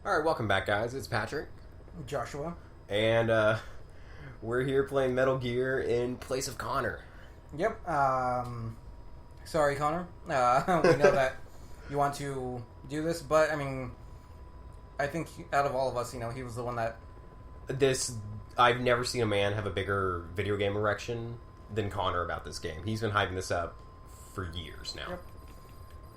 Alright, welcome back, guys. It's Patrick. Joshua. And we're here playing Metal Gear in place of Connor. Yep. Sorry, Connor. We know that you want to do this, but, I mean, I think out of all of us, he was the one that... I've never seen a man have a bigger video game erection than Connor about this game. He's been hyping this up for years now. Yep.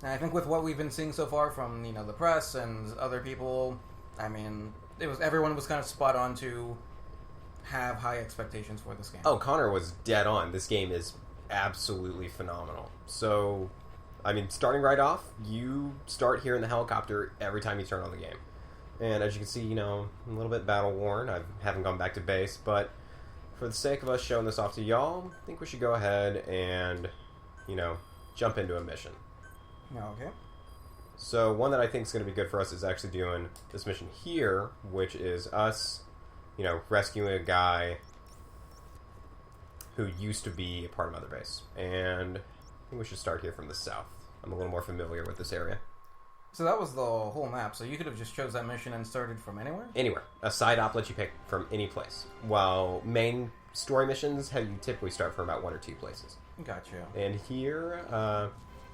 And I think with what we've been seeing so far from, the press and other people, I mean, everyone was kind of spot on to have high expectations for this game. Oh, Connor was dead on. This game is absolutely phenomenal. So, I mean, starting right off, you start hearing the helicopter every time you turn on the game. And as you can see, a little bit battle-worn. I haven't gone back to base, but for the sake of us showing this off to y'all, I think we should go ahead and, jump into a mission. Okay. So one that I think is going to be good for us is actually doing this mission here, which is us, rescuing a guy who used to be a part of Mother Base. And I think we should start here from the south. I'm a little more familiar with this area. So that was the whole map, so you could have just chose that mission and started from anywhere? Anywhere. A side op lets you pick from any place, while main story missions have you typically start from about one or two places. Gotcha. And here,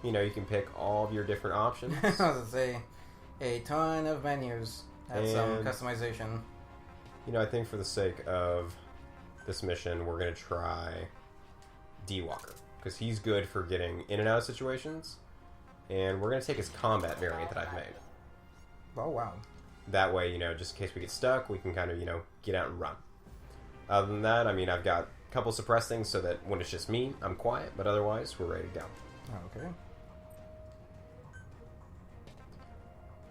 you can pick all of your different options. I was going to say, a ton of menus. That's some customization. I think for the sake of this mission, we're going to try D-Walker, because he's good for getting in and out of situations. And we're going to take his combat variant that I've made. Oh, wow. That way, just in case we get stuck, we can kind of, get out and run. Other than that, I mean, I've got a couple suppressed things so that when it's just me, I'm quiet. But otherwise, we're ready to go. Okay.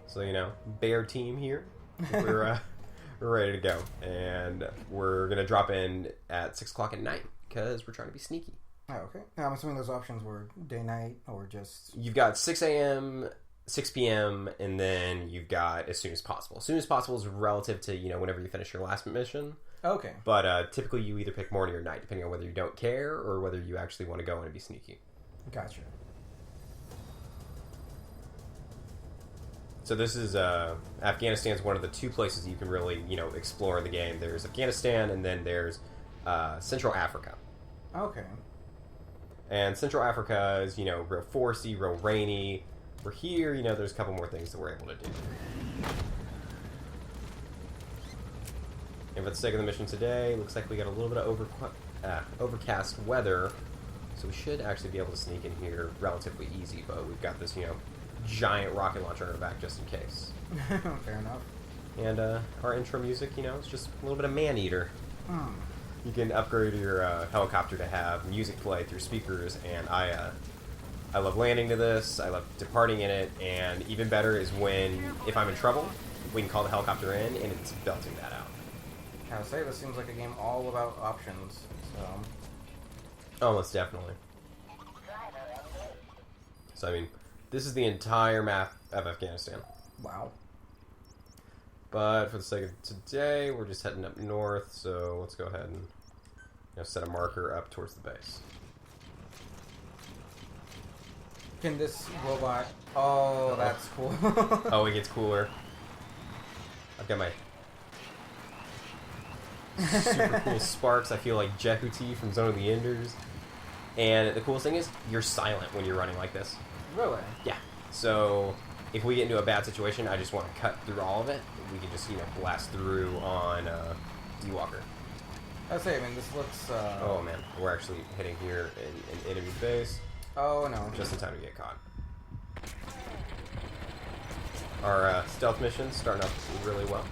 So, bear team here. We're ready to go. And we're going to drop in at 6 o'clock at night because we're trying to be sneaky. Oh, okay. I'm assuming those options were day-night or just... You've got 6 a.m., 6 p.m., and then you've got as soon as possible. As soon as possible is relative to, whenever you finish your last mission. Okay. But typically you either pick morning or night, depending on whether you don't care or whether you actually want to go in and be sneaky. Gotcha. So this is, Afghanistan's one of the two places you can really, explore in the game. There's Afghanistan, and then there's Central Africa. Okay. And Central Africa is, real foresty, real rainy. We're here, there's a couple more things that we're able to do. And for the sake of the mission today, looks like we got a little bit of overcast weather. So we should actually be able to sneak in here relatively easy, but we've got this, giant rocket launcher on our back just in case. Fair enough. And our intro music, it's just a little bit of Man-Eater. Hmm. You can upgrade your helicopter to have music play through speakers, and I love landing to this, I love departing in it, and even better is if I'm in trouble, we can call the helicopter in, and it's belting that out. I would say this seems like a game all about options, so... Almost definitely. So, I mean, this is the entire map of Afghanistan. Wow. But for the sake of today, we're just heading up north, so let's go ahead and set a marker up towards the base. Can this robot... Oh, that's cool. Oh, it gets cooler. I've got my super cool sparks. I feel like Jehuti from Zone of the Enders. And the coolest thing is, you're silent when you're running like this. Really? Yeah. So, if we get into a bad situation, I just want to cut through all of it. We can just, blast through on D-Walker. I would say, this looks... Oh, man. We're actually hitting here in an enemy base. Oh, no. Just in time to get caught. Our stealth mission's starting off really well.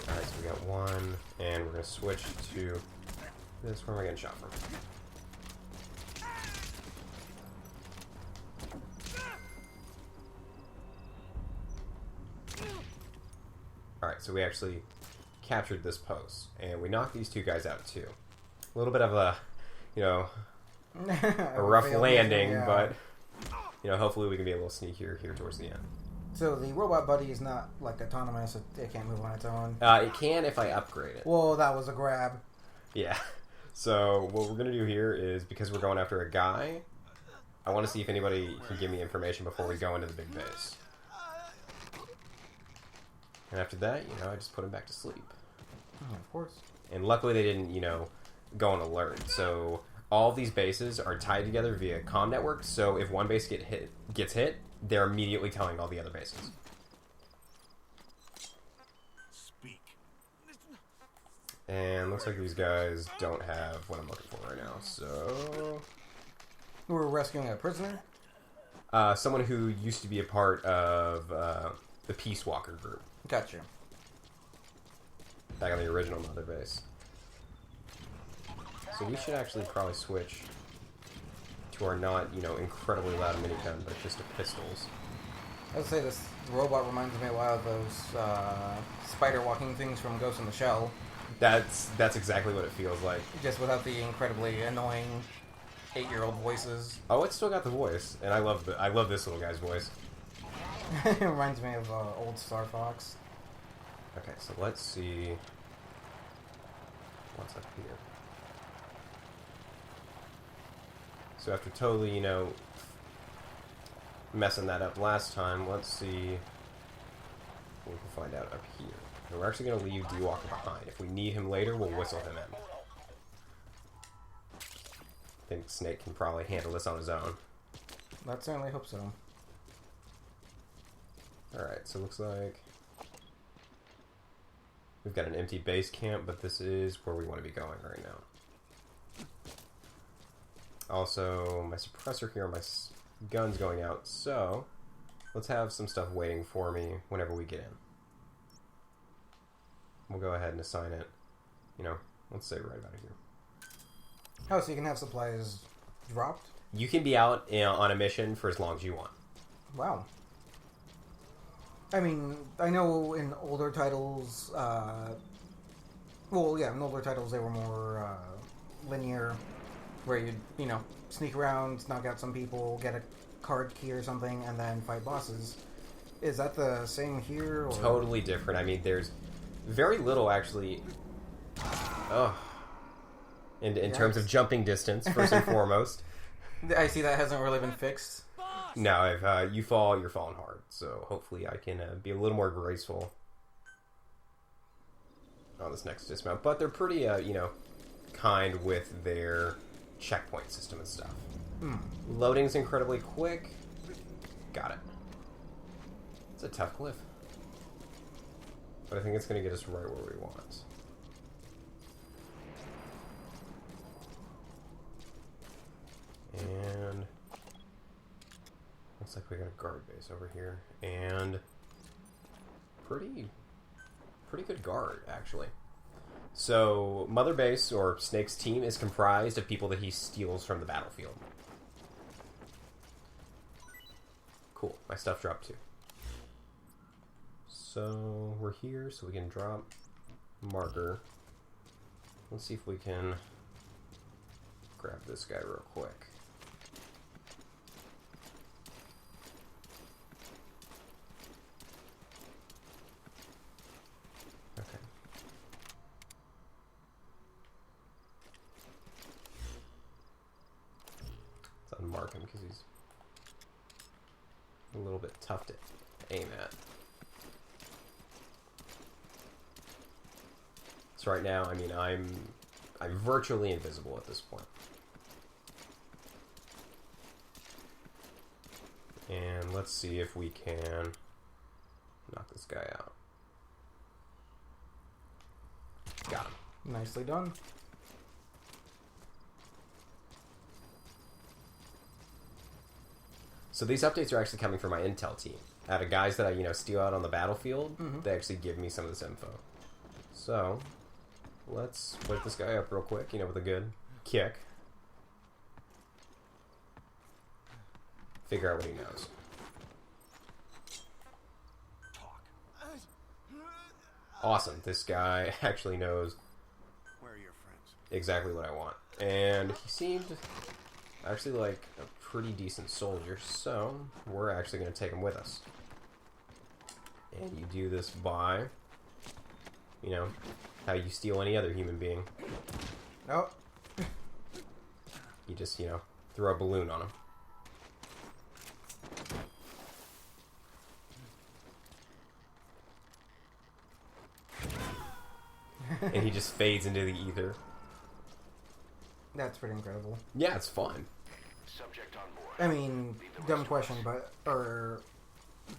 Alright, so we got one, and we're going to switch to this. Where am I getting shot from? Alright, so we actually captured this post, and we knocked these two guys out too. A little bit of a, a rough landing, yeah. but, hopefully we can be a little sneakier here towards the end. So the robot buddy is not like autonomous. It can't move on its own. It can if I upgrade it. Whoa, that was a grab. Yeah. So what we're going to do here is, because we're going after a guy, I want to see if anybody can give me information before we go into the big base. And after that, I just put him back to sleep. Oh, of course. And luckily they didn't, go on alert. So all of these bases are tied together via comm network, so if one base gets hit, they're immediately telling all the other bases. Speak. And looks like these guys don't have what I'm looking for right now, so... We're rescuing a prisoner? Someone who used to be a part of the Peace Walker group. Gotcha. Back on the original Mother base. So we should actually probably switch to our not, incredibly loud minigun, but just to pistols. I would say this robot reminds me a lot of those spider walking things from Ghost in the Shell. That's exactly what it feels like. Just without the incredibly annoying 8-year-old voices. Oh, it's still got the voice, and I love this little guy's voice. It reminds me of old Star Fox. Okay, so let's see what's up here. So after totally, messing that up last time, let's see what we can find out up here. And we're actually going to leave D-Walker behind. If we need him later, we'll whistle him in. I think Snake can probably handle this on his own. I certainly hope so. Alright, so it looks like we've got an empty base camp, but this is where we want to be going right now. Also, my suppressor here, my gun's going out, so let's have some stuff waiting for me whenever we get in. We'll go ahead and assign it, let's say right about here. Oh, so you can have supplies dropped? You can be out on a mission for as long as you want. Wow. I mean, I know in older titles, in older titles they were more linear, where you'd, sneak around, knock out some people, get a card key or something, and then fight bosses. Is that the same here? Or? Totally different. I mean, there's very little, actually, in terms of jumping distance, first and foremost. I see that hasn't really been fixed. No, if you fall, you're falling hard. So hopefully I can be a little more graceful on this next dismount. But they're pretty, kind with their checkpoint system and stuff. Loading's incredibly quick. Got it. It's a tough cliff. But I think it's going to get us right where we want. And looks like we got a guard base over here, and pretty good guard, actually. So Mother Base, or Snake's team, is comprised of people that he steals from the battlefield. Cool, my stuff dropped too. So we're here, so we can drop marker. Let's see if we can grab this guy real quick. Okay. Let's unmark him because he's a little bit tough to aim at. So right now, I mean, I'm virtually invisible at this point. And let's see if we can knock this guy out. Got him. Nicely done. So these updates are actually coming from my intel team. Out of guys that I, steal out on the battlefield, they actually give me some of this info. So let's split this guy up real quick, with a good kick. Figure out what he knows. Awesome. This guy actually knows Where are your friends? exactly what I want. And he seemed actually like a pretty decent soldier, so we're actually going to take him with us. And you do this by, you know, how you steal any other human being. Oh. You just, you know, throw a balloon on him. And he just fades into the ether. That's pretty incredible. Yeah, it's fun. Subject on board. I mean, dumb question, but are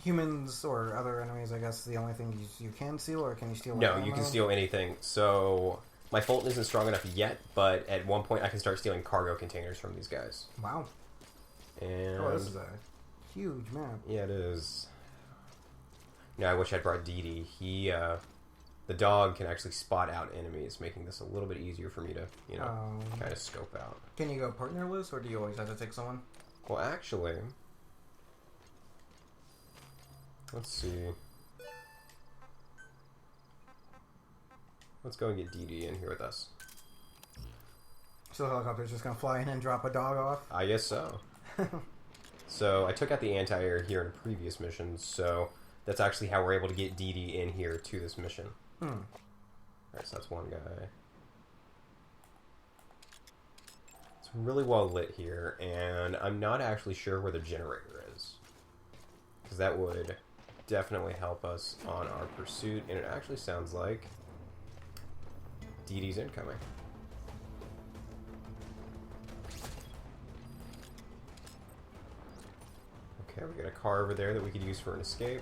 humans or other enemies, I guess, the only thing you can steal, or can you steal? No, like, you can ammo? steal anything. So my Fulton isn't strong enough yet, but at one point I can start stealing cargo containers from these guys. Wow. And Oh, this is a huge map. yeah, it is. Yeah, I wish I'd brought Dee Dee. He, the dog can actually spot out enemies, making this a little bit easier for me to, you know, kind of scope out. Can you go partnerless, or do you always have to take someone? Well, actually, let's see. Let's go and get Dee Dee in here with us. So the helicopter's just gonna fly in and drop a dog off? I guess so. So I took out the anti-air here in a previous mission, so that's actually how we're able to get Dee Dee in here to this mission. Alright, so that's one guy. It's really well lit here, and I'm not actually sure where the generator is. Because that would definitely help us on our pursuit, and it actually sounds like Dee Dee's incoming. Okay, we got a car over there that we could use for an escape.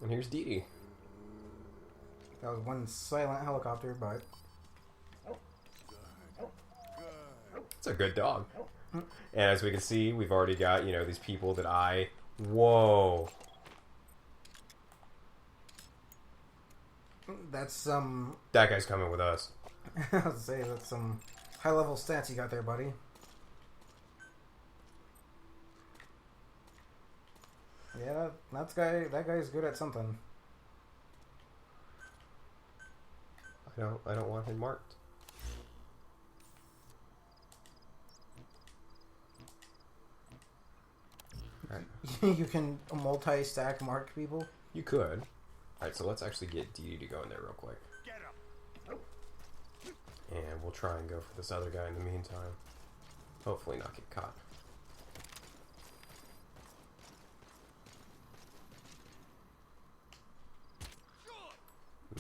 And here's Dee Dee. That was one silent helicopter, but... It's a good dog. And as we can see, we've already got, you know, these people that I... Whoa! That's some... That guy's coming with us. I was gonna say, that's some high-level stats you got there, buddy. Yeah, that guy's good at something. I don't want him marked. Alright. You can multi-stack mark people? You could. Alright, so let's actually get Dee Dee to go in there real quick. Get him. And we'll try and go for this other guy in the meantime. Hopefully not get caught.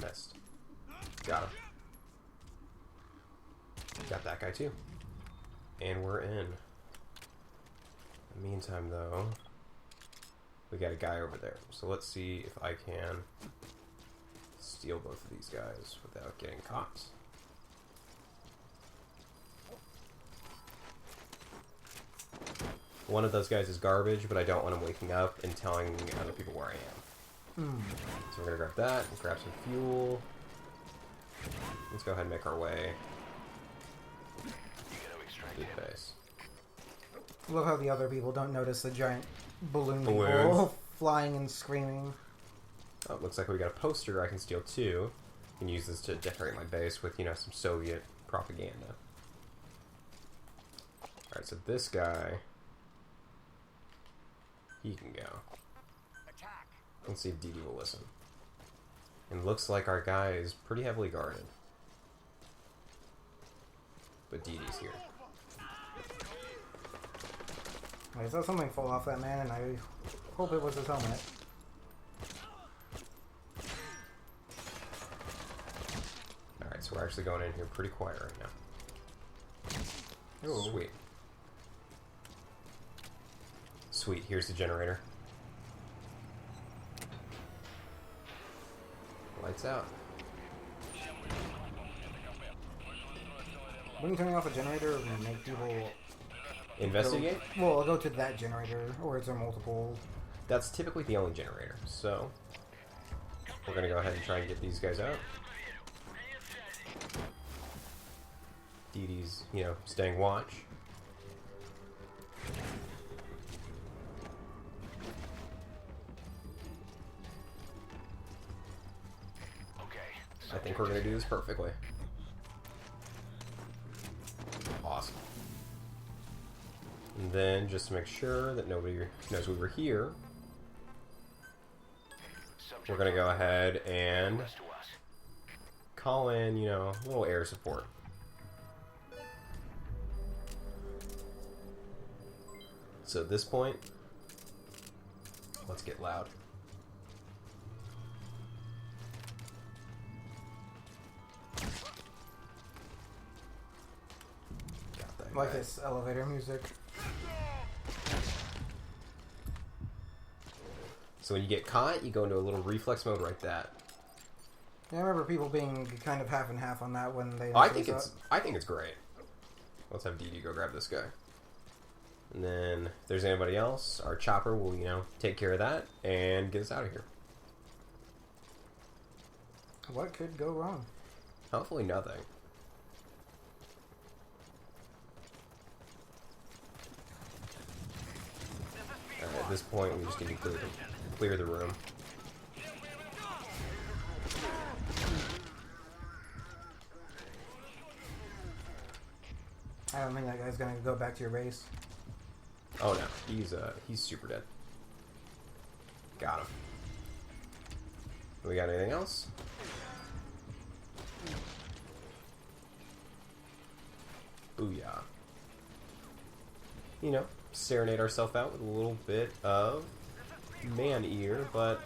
Missed. Got him. Got that guy too. And we're in. In the meantime, though, we got a guy over there. So let's see if I can steal both of these guys without getting caught. One of those guys is garbage, but I don't want him waking up and telling other people where I am. So we're gonna grab that and grab some fuel. Let's go ahead and make our way to the base. Love how the other people don't notice the giant balloons. Balloons. Flying and screaming. Oh, it looks like we got a poster I can steal too. I can use this to decorate my base with, you know, some Soviet propaganda. Alright, so this guy, he can go. Attack. Let's see if Dee Dee will listen. And looks like our guy is pretty heavily guarded. But Dee Dee's here. I saw something fall off that man, and I hope it was his helmet. Alright, so we're actually going in here pretty quiet right now. Ooh. Sweet. Sweet, here's the generator. Lights out. Wouldn't turning off a generator make people Investigate? go... Well, I'll go to that generator, or is there multiple? That's typically the only generator, so we're gonna go ahead and try and get these guys out. Dee Dee's, you know, staying watch. I think we're gonna do this perfectly. Awesome. And And then, just to make sure that nobody knows we were here, we're going to go ahead and call in, you know, a little air support. So at this point, let's get loud. Got that Like guy. this elevator music. So when you get caught, you go into a little reflex mode like that. Yeah, I remember people being kind of half and half on that when they. I think it's great. Let's have DD go grab this guy. And then if there's anybody else, our chopper will, you know, take care of that and get us out of here. What could go wrong? Hopefully nothing. At this point, we just need to clear the room. I don't think that guy's gonna go back to your base. Oh no, he's super dead. Got him. We got anything else? Booyah. You know, serenade ourselves out with a little bit of man-ear, but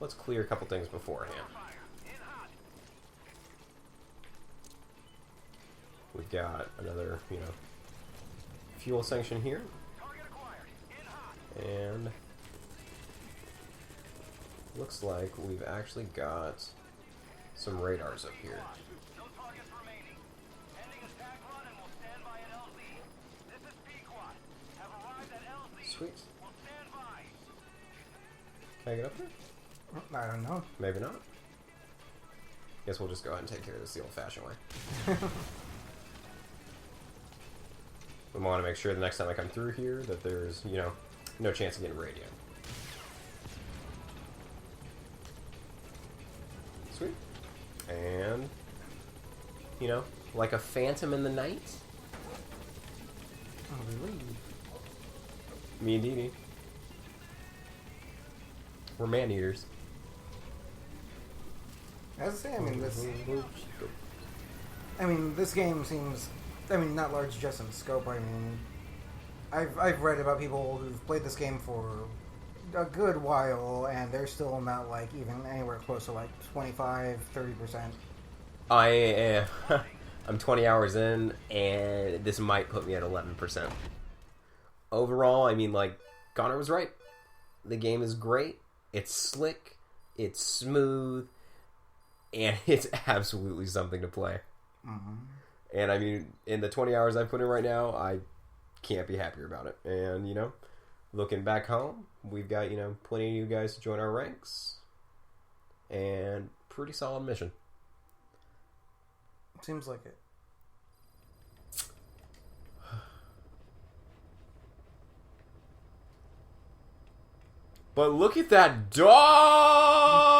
let's clear a couple things beforehand. We've got another, you know, fuel sanction here. And looks like we've actually got some radars up here. Sweet. Can I get up there? I don't know. Maybe not. Guess we'll just go ahead and take care of this the old-fashioned way. We want to make sure the next time I come through here that there's, you know, no chance of getting radio. Sweet. And, you know, like a phantom in the night, We leave. me and Dee Dee, we're man-eaters. As I say, I mean, this game seems, I mean, not large just in scope. I mean, I've read about people who've played this game for a good while, and they're still not, like, even anywhere close to, like, 25, 30%. I'm 20 hours in, and this might put me at 11%. Overall, I mean, like, Connor was right. The game is great. It's slick. It's smooth. And it's absolutely something to play. Mm-hmm. And, I mean, in the 20 hours I've put in right now, I can't be happier about it. And, you know, looking back home, we've got, you know, plenty of you guys to join our ranks. And pretty solid mission. Seems like it. But look at that dog!